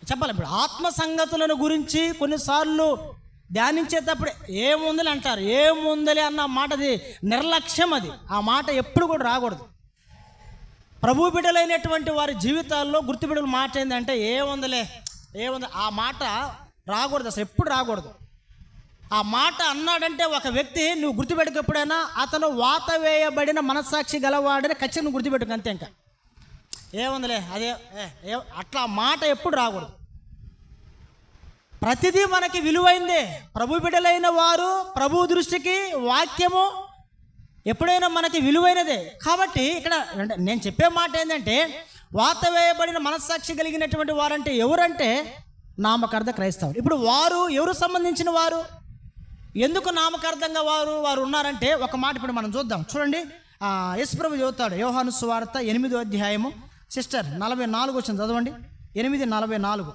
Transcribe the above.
చెప్పాలి. ఇప్పుడు ఆత్మ సంగతులను గురించి కొన్నిసార్లు ధ్యానించేటప్పుడు ఏముందని అంటారు. ఏముందలే అన్న మాటది నిర్లక్ష్యం. అది ఆ మాట ఎప్పుడు కూడా రాకూడదు. ప్రభు బిడ్డలైనటువంటి వారి జీవితాల్లో గుర్తుపెట్టుకున్న మాట ఏంటంటే ఏముంది ఆ మాట రాకూడదు. అసలు ఎప్పుడు రాకూడదు. ఆ మాట అన్నాడంటే ఒక వ్యక్తి నువ్వు గుర్తుపెట్టుకు, ఎప్పుడైనా అతను వాత వేయబడిన మనస్సాక్షి గలవాడని ఖచ్చితంగా నువ్వు గుర్తుపెట్టుకు. అంతే. ఇంకా ఏముందిలే అదే అట్లా మాట ఎప్పుడు రాకూడదు. ప్రతిదీ మనకి విలువైందే. ప్రభు బిడ్డలైన వారు ప్రభు దృష్టికి వాక్యము ఎప్పుడైనా మనకి విలువైనదే. కాబట్టి ఇక్కడ నేను చెప్పే మాట ఏంటంటే, వాత వేయబడిన మనస్సాక్షి కలిగినటువంటి వారంటే ఎవరంటే నామకార్థ క్రైస్తవులు. ఇప్పుడు వారు ఎవరు సంబంధించిన వారు, ఎందుకు నామకార్థంగా వారు ఉన్నారంటే ఒక మాట ఇప్పుడు మనం చూద్దాం. చూడండి, యేసుప్రభు చెబుతాడు యోహాను సువార్త 8వ అధ్యాయము. సిస్టర్ 44 వచ్చింది చదవండి. 8:44.